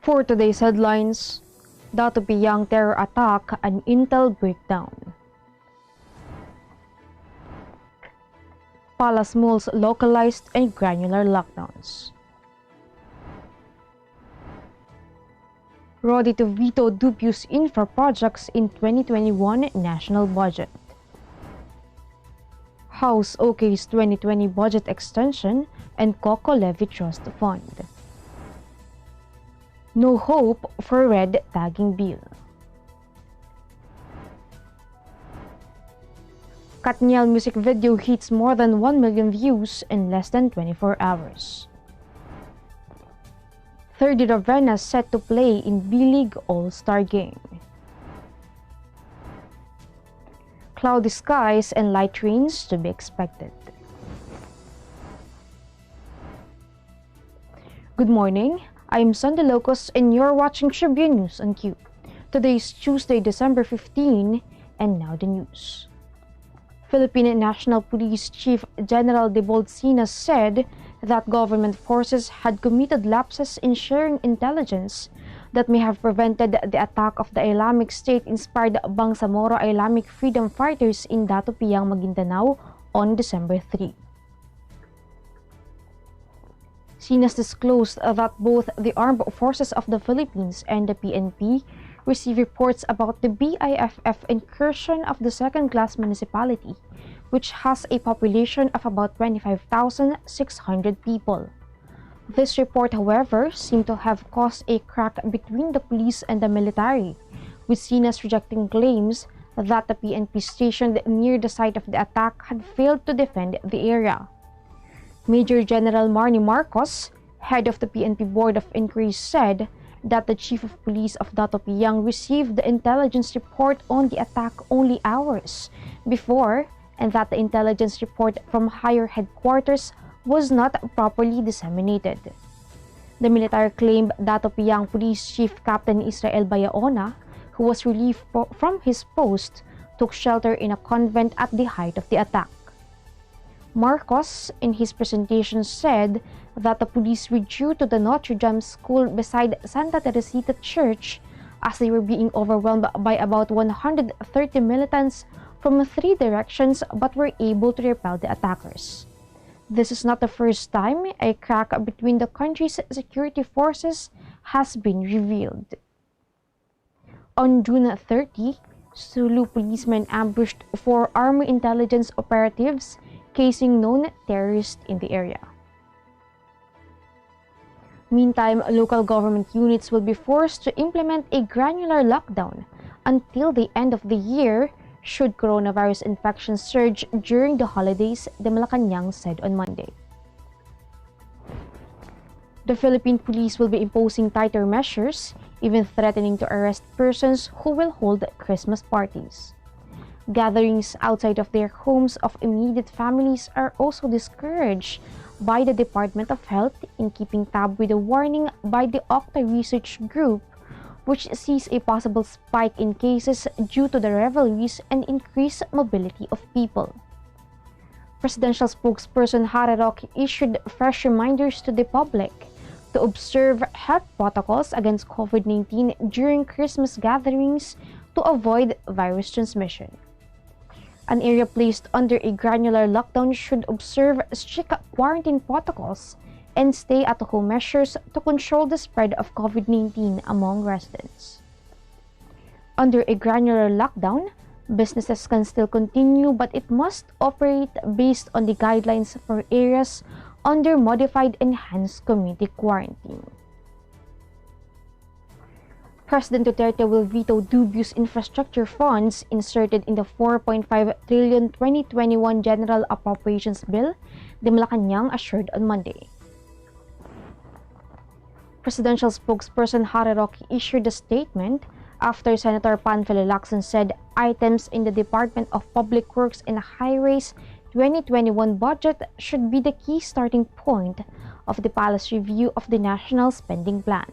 For today's headlines, Datupiyang terror attack and intel breakdown. Palace malls localized and granular lockdowns. Ready to veto dubious infra projects in 2021 national budget. House OK's 2020 budget extension and Coco Levy Trust Fund. No hope for red tagging bill. Katniel music video hits more than 1 million views in less than 24 hours. Third Ravenna set to play in B-League All-Star Game. Cloudy skies and light rains to be expected. Good morning, I'm Sunday Locos and you're watching Tribune News on Q. Today is Tuesday, December 15, and now the news. Philippine National Police Chief General De Bolsina said that government forces had committed lapses in sharing intelligence that may have prevented the attack of the Islamic State-inspired Bangsamoro Islamic Freedom Fighters in Datupiyang, Maguindanao on December 3. SINAS disclosed that both the Armed Forces of the Philippines and the PNP received reports about the BIFF incursion of the second-class municipality, which has a population of about 25,600 people. This report, however, seemed to have caused a crack between the police and the military, with SINAS rejecting claims that the PNP stationed near the site of the attack had failed to defend the area. Major General Marnie Marcos, head of the PNP Board of Inquiry, said that the Chief of Police of Datupiyang received the intelligence report on the attack only hours before, and that the intelligence report from higher headquarters was not properly disseminated. The military claimed Datupiyang Police Chief Captain Israel Bayaona, who was relieved from his post, took shelter in a convent at the height of the attack. Marcos, in his presentation, said that the police withdrew to the Notre Dame School beside Santa Teresita Church as they were being overwhelmed by about 130 militants from 3 directions but were able to repel the attackers. This is not the first time a crack between the country's security forces has been revealed. On June 30, Sulu policemen ambushed 4 Army intelligence operatives casing known terrorists in the area. Meantime, local government units will be forced to implement a granular lockdown until the end of the year should coronavirus infections surge during the holidays, the Malacanang said on Monday. The Philippine police will be imposing tighter measures, even threatening to arrest persons who will hold Christmas parties. Gatherings outside of their homes of immediate families are also discouraged by the Department of Health, in keeping tab with a warning by the Octa Research Group, which sees a possible spike in cases due to the revelries and increased mobility of people. Presidential spokesperson Harry Roque issued fresh reminders to the public to observe health protocols against COVID-19 during Christmas gatherings to avoid virus transmission. An area placed under a granular lockdown should observe strict quarantine protocols and stay-at-home measures to control the spread of COVID-19 among residents. Under a granular lockdown, businesses can still continue, but it must operate based on the guidelines for areas under modified enhanced community quarantine. President Duterte will veto dubious infrastructure funds inserted in the 4.5 trillion 2021 General Appropriations Bill, the Malacanang assured on Monday. Presidential spokesperson Harry Roque issued a statement after Senator Panfilo Lacson said items in the Department of Public Works and Highways 2021 budget should be the key starting point of the Palace review of the National Spending Plan.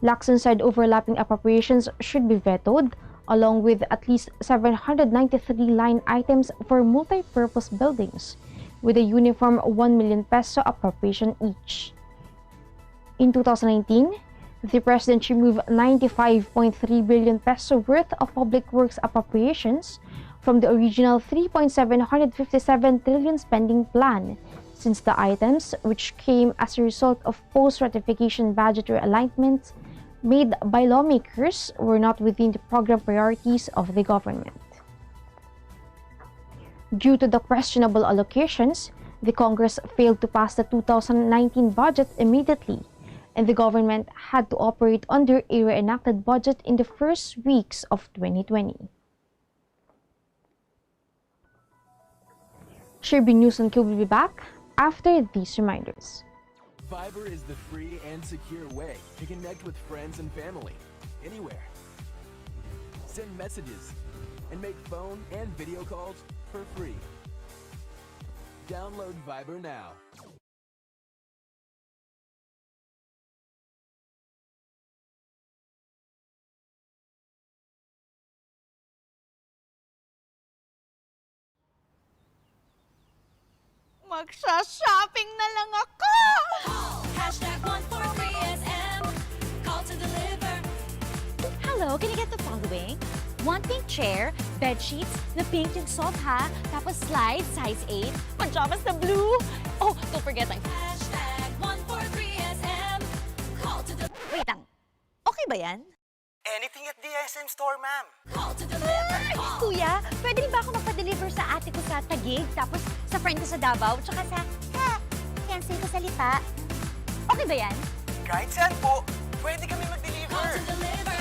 Lacson said overlapping appropriations should be vetoed, along with at least 793 line items for multi-purpose buildings, with a uniform 1 million peso appropriation each. In 2019, The President removed 95.3 billion peso worth of public works appropriations from the original 3.757 trillion spending plan, since the items, which came as a result of post-ratification budgetary alignments made by lawmakers, were not within the program priorities of the government. Due to the questionable allocations, the Congress failed to pass the 2019 budget immediately, and the government had to operate under a reenacted budget in the first weeks of 2020. Tribune News and Q will be back after these reminders. Viber is the free and secure way to connect with friends and family, anywhere. Send messages and make phone and video calls for free. Download Viber now. Magsha-shopping na lang ako! Hashtag 143SM. Call to deliver. Hello, can you get the following? One pink chair, bed sheets na pink yung sofa, tapos slides, size 8, pajamas na blue. Oh, don't forget like... Hashtag 143SM. Call to deliver. Wait lang, okay ba yan? Anything at the SM store, ma'am. Call to deliver. Call. Kuya, pwede rin ba ako magpa-deliver sa ate ko sa Taguig, tapos sa friend ko sa Davao, tsaka sa... Cancel ko sa Lipa. Okay ba yan? Kahit saan po, pwede kami Call mag-deliver. to deliver.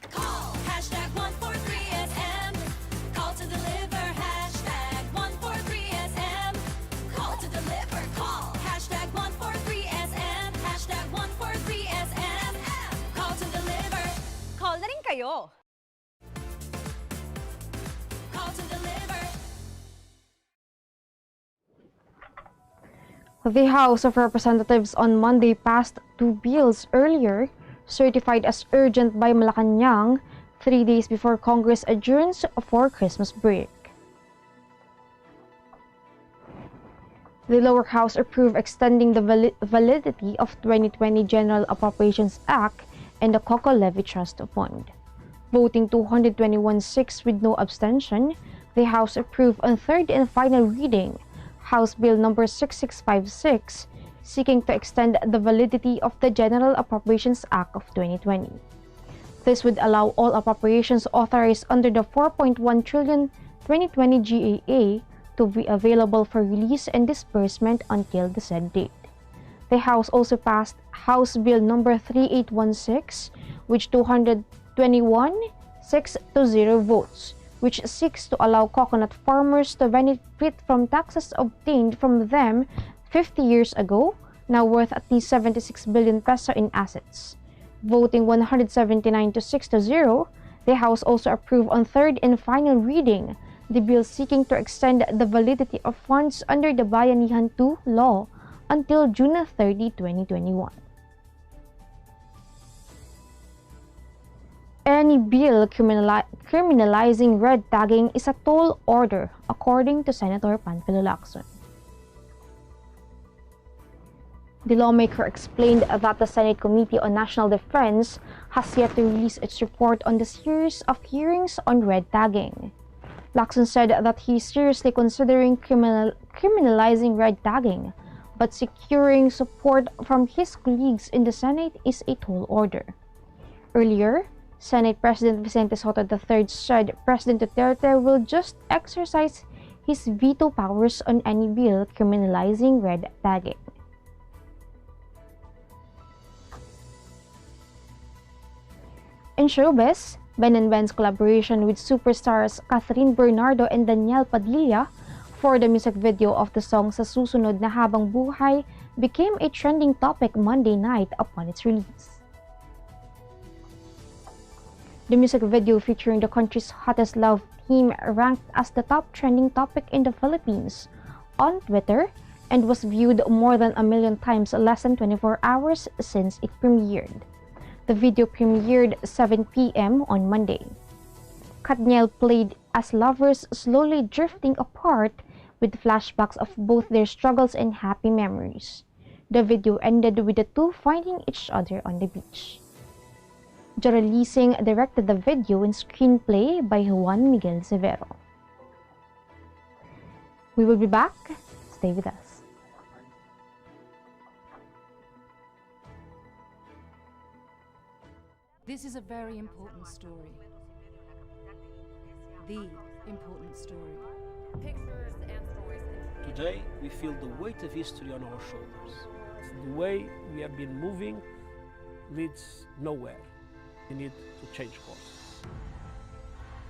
Call. Hashtag 143SM. Call to deliver. Hashtag 143SM. Call to deliver. Call. Hashtag 143SM. Hashtag 143SM. Call to deliver. Call na rin kayo. Call to deliver. The House of Representatives on Monday passed two bills earlier, certified as urgent by Malacanang 3 days before Congress adjourns for Christmas break. The lower house approved extending the validity of 2020 General Appropriations Act and the Coco Levy Trust Fund. Voting 221-6 with no abstention, the House approved on third and final reading House Bill number 6656, seeking to extend the validity of the General Appropriations Act of 2020. This would allow all appropriations authorized under the 4.1 trillion 2020 GAA to be available for release and disbursement until the said date. The House also passed House Bill number 3816, which 221-6-0 votes, which seeks to allow coconut farmers to benefit from taxes obtained from them 50 years ago, now worth at least 76 billion peso in assets. Voting 179-6-0, the House also approved on third and final reading the bill seeking to extend the validity of funds under the Bayanihan II law until June 30, 2021. Any bill criminalizing red tagging is a tall order, according to Senator Panfilo Lacson. The lawmaker explained that the Senate Committee on National Defense has yet to release its report on the series of hearings on red tagging. Lacson said that he is seriously considering criminalizing red tagging, but securing support from his colleagues in the Senate is a tall order. Earlier, Senate President Vicente Soto III said President Duterte will just exercise his veto powers on any bill criminalizing red tagging. In showbiz, Ben & Ben's collaboration with superstars Catherine Bernardo and Danielle Padilla for the music video of the song Sa Susunod na Habang Buhay became a trending topic Monday night upon its release. The music video featuring the country's hottest love theme ranked as the top trending topic in the Philippines on Twitter and was viewed more than 1 million times less than 24 hours since it premiered. The video premiered 7 p.m. on Monday. Katniel played as lovers slowly drifting apart with flashbacks of both their struggles and happy memories. The video ended with the two finding each other on the beach. Jora Lising directed the video and screenplay by Juan Miguel Severo. We will be back. Stay with us. This is a very important story. The important story. Pictures and stories. Today, we feel the weight of history on our shoulders. The way we have been moving leads nowhere. We need to change course.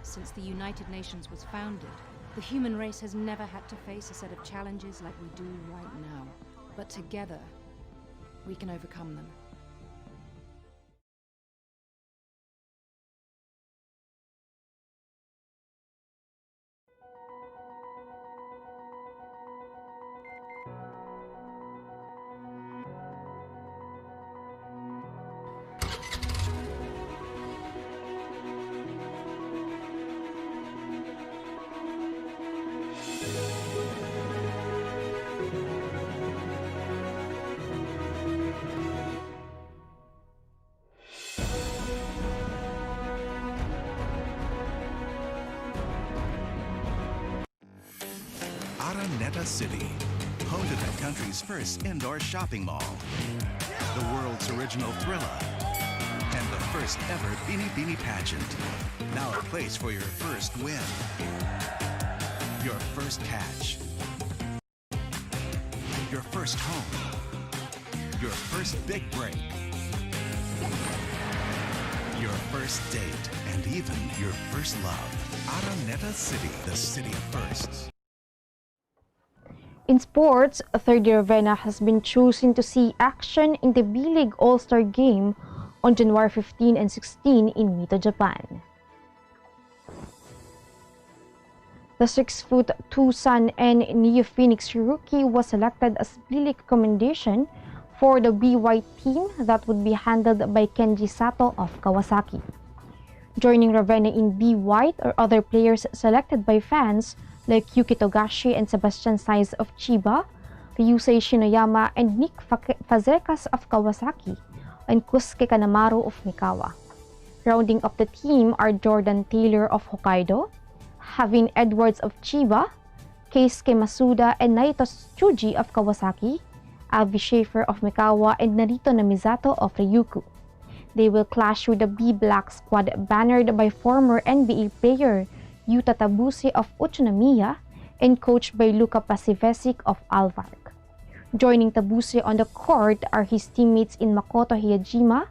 Since the United Nations was founded, the human race has never had to face a set of challenges like we do right now. But together, we can overcome them. Araneta City, home to the country's first indoor shopping mall, the world's original Thrilla, and the first ever Bini Bini pageant. Now a place for your first win, your first catch, your first home, your first big break, your first date, and even your first love. Araneta City, the city of firsts. In sports, third-year Ravenna has been chosen to see action in the B-League All-Star Game on January 15 and 16 in Mito, Japan. The 6'2" Sun and Neo Phoenix rookie was selected as B-League commendation for the B-White team that would be handled by Kenji Sato of Kawasaki. Joining Ravenna in B-White are other players selected by fans like Yuki Togashi and Sebastian Saiz of Chiba, Ryusei Shinoyama and Nick Fazekas of Kawasaki, and Kusuke Kanemaru of Mikawa. Rounding up the team are Jordan Taylor of Hokkaido, Havin Edwards of Chiba, Keisuke Masuda and Naito Tsuji of Kawasaki, Avi Schaefer of Mikawa, and Narito Namizato of Ryukyu. They will clash with the B-Black squad bannered by former NBA player Yuta Tabuse of Utsunomiya and coached by Luka Pasivesic of Alvark. Joining Tabuse on the court are his teammates in Makoto Hiyajima,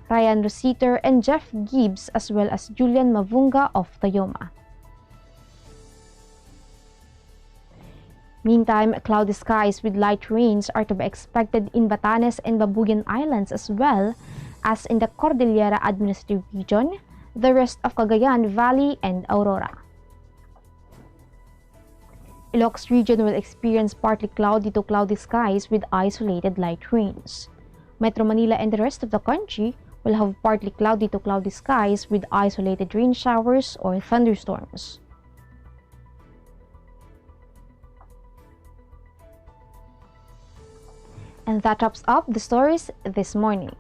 Ryan Rositer, and Jeff Gibbs, as well as Julian Mavunga of Toyoma. Meantime, cloudy skies with light rains are to be expected in Batanes and Babuyan Islands as well as in the Cordillera Administrative Region, the rest of Cagayan Valley, and Aurora. Ilocos region will experience partly cloudy to cloudy skies with isolated light rains. Metro Manila and the rest of the country will have partly cloudy to cloudy skies with isolated rain showers or thunderstorms. And that wraps up the stories this morning.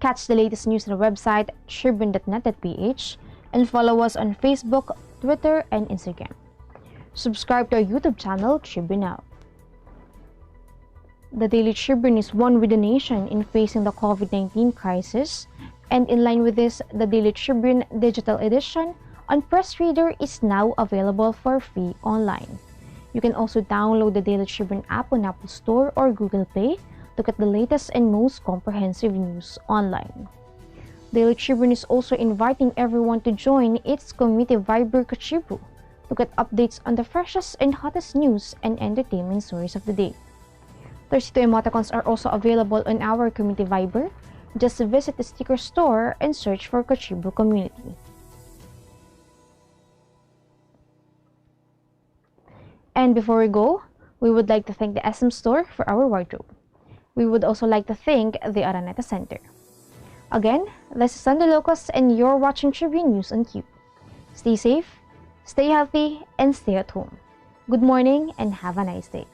Catch the latest news on our website tribune.net.ph and follow us on Facebook, Twitter, and Instagram. Subscribe to our YouTube channel, Tribune Now. The Daily Tribune is one with the nation in facing the COVID-19 crisis, and in line with this, the Daily Tribune Digital Edition on Press Reader is now available for free online. You can also download the Daily Tribune app on Apple Store or Google Play to get the latest and most comprehensive news online. Daily Tribune is also inviting everyone to join its community Viber Kachibu to get updates on the freshest and hottest news and entertainment stories of the day. 32 emoticons are also available on our community Viber. Just visit the sticker store and search for Kachibu Community. And before we go, we would like to thank the SM Store for our wardrobe. We would also like to thank the Araneta Center. Again, this is Sunday Locos and you're watching Tribune News on Cube. Stay safe, stay healthy, and stay at home. Good morning and have a nice day.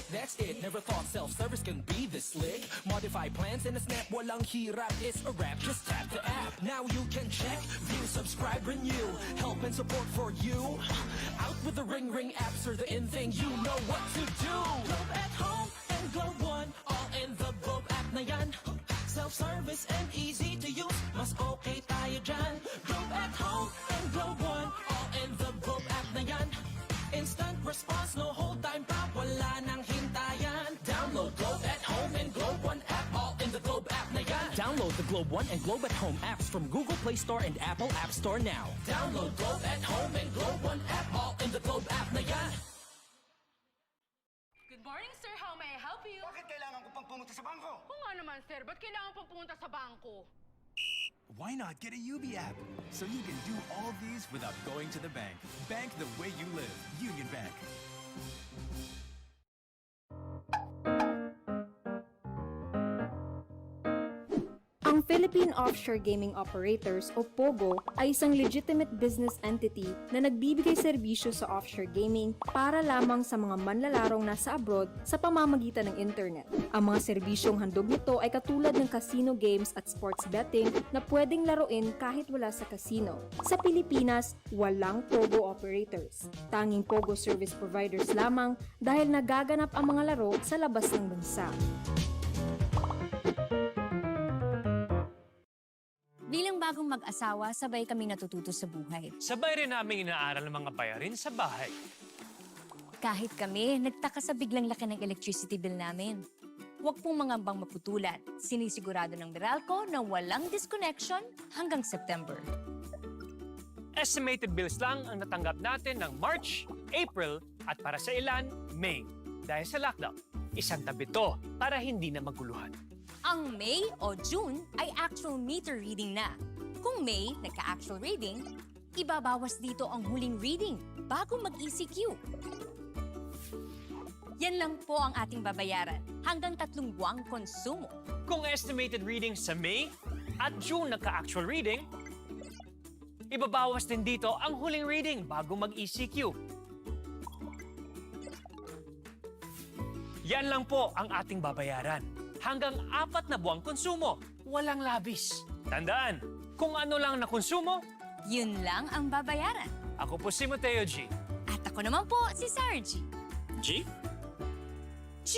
That's it, never thought self-service can be this slick. Modify plans in a snap, walang hirap, it's a wrap. Just tap the app, now you can check, view, subscribe, renew, help and support for you. Out with the ring apps are the in thing, you know what to do. Globe at home and Globe One, all in the Globe app na yan. Self-service and easy to use, mas okay tayo dyan. Globe at home and Globe One, all in the Globe app na yan. Instant response, no hold time pa, wala nang hintayan. Download Globe at Home and Globe One app, all in the Globe app na yan. Download the Globe One and Globe at Home apps from Google Play Store and Apple App Store now. Download Globe at Home and Globe One app, all in the Globe app na yan. Good morning, sir. How may I help you? Bakit kailangan ko pang pumunta sa bangko? Kung nga naman, sir, ba't kailangan pang pumunta sa bangko? Why not get a UB app so you can do all these without going to the bank? Bank the way you live. Union Bank. Ang Philippine Offshore Gaming Operators o POGO ay isang legitimate business entity na nagbibigay serbisyo sa offshore gaming para lamang sa mga manlalarong nasa abroad sa pamamagitan ng internet. Ang mga serbisyong handog nito ay katulad ng casino games at sports betting na pwedeng laruin kahit wala sa casino. Sa Pilipinas, walang POGO operators. Tanging POGO service providers lamang dahil nagaganap ang mga laro sa labas ng bansa. Bilang bagong mag-asawa, sabay kami natututo sa buhay. Sabay rin namin inaaral ng mga bayarin sa bahay. Kahit kami, nagtaka sa biglang laki ng electricity bill namin. Huwag pong mangambang maputulan. Sinisigurado ng Meralco na walang disconnection hanggang September. Estimated bills lang ang natanggap natin ng March, April, at para sa ilan, May. Dahil sa lockdown, isang tabi to para hindi na maguluhan. Ang May o June ay actual meter reading na. Kung May, nagka-actual reading, ibabawas dito ang huling reading bago mag-ECQ. Yan lang po ang ating babayaran hanggang 3 buwang konsumo. Kung estimated reading sa May at June nagka-actual reading, ibabawas din dito ang huling reading bago mag-ECQ. Yan lang po ang ating babayaran. Hanggang 4 na buwang konsumo, walang labis. Tandaan, kung ano lang na konsumo, yun lang ang babayaran. ako po si Mateo G. At ako naman po si Sarah G. G? G!